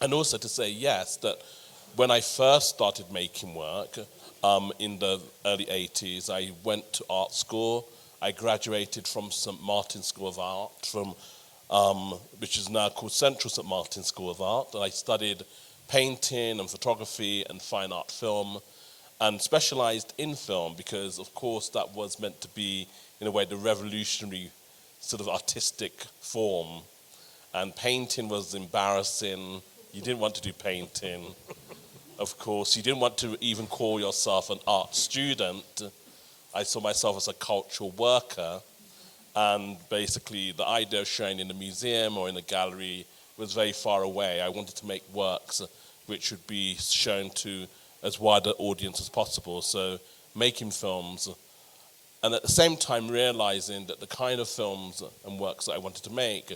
And also to say, yes, that when I first started making work in the early 80s, I went to art school. I graduated from St. Martin's School of Art, which is now called Central St. Martin's School of Art. I studied painting and photography and fine art film, and specialized in film because, of course, that was meant to be, in a way, the revolutionary sort of artistic form. And painting was embarrassing. You didn't want to do painting. Of course, you didn't want to even call yourself an art student. I saw myself as a cultural worker. And basically, the idea of showing in a museum or in a gallery was very far away. I wanted to make works which would be shown to as wide an audience as possible. So making films, and at the same time realizing that the kind of films and works that I wanted to make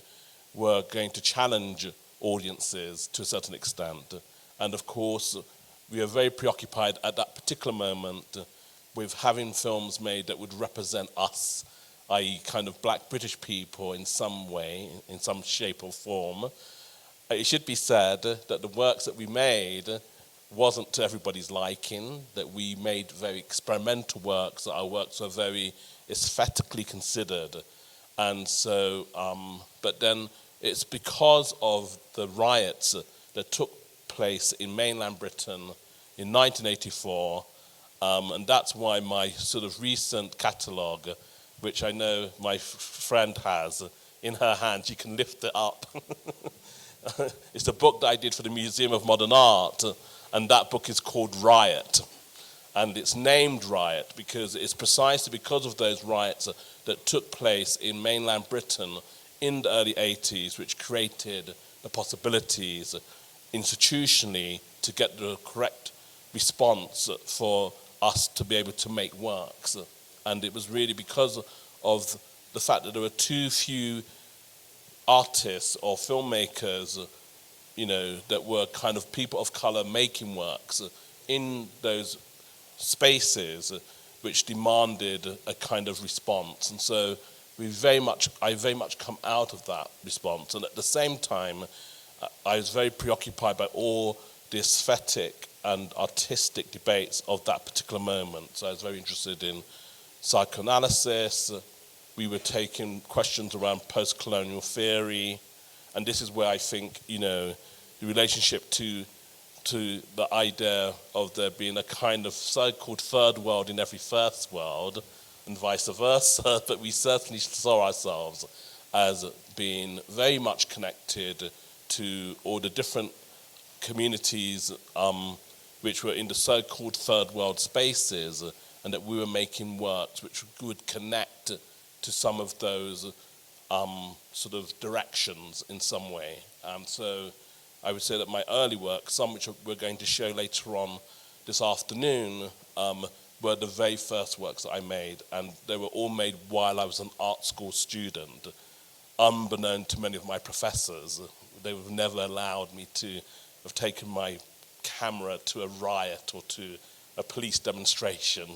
were going to challenge audiences to a certain extent. And of course, we were very preoccupied at that particular moment with having films made that would represent us, i.e. kind of black British people in some way, in some shape or form. It should be said that the works that we made wasn't to everybody's liking, that we made very experimental works, that our works were very aesthetically considered. And so, but then it's because of the riots that took place in mainland Britain in 1984, and that's why my sort of recent catalogue, which I know my friend has in her hand, she can lift it up. It's the book that I did for the Museum of Modern Art, and that book is called Riot. And it's named Riot because it's precisely because of those riots that took place in mainland Britain in the early 80s, which created the possibilities institutionally to get the correct response for us to be able to make works. And it was really because of the fact that there were too few artists or filmmakers, that were kind of people of color making works in those spaces which demanded a kind of response. And so I very much come out of that response. And at the same time, I was very preoccupied by all the aesthetic and artistic debates of that particular moment. So I was very interested in psychoanalysis. We were taking questions around post-colonial theory. And this is where I think, the relationship to the idea of there being a kind of so-called third world in every first world, and vice versa, but we certainly saw ourselves as being very much connected to all the different communities which were in the so-called third world spaces, and that we were making works which would connect to some of those sort of directions in some way. So I would say that my early work, some which we're going to show later on this afternoon, were the very first works that I made, and they were all made while I was an art school student, unbeknown to many of my professors. They would have never allowed me to have taken my camera to a riot or to a police demonstration.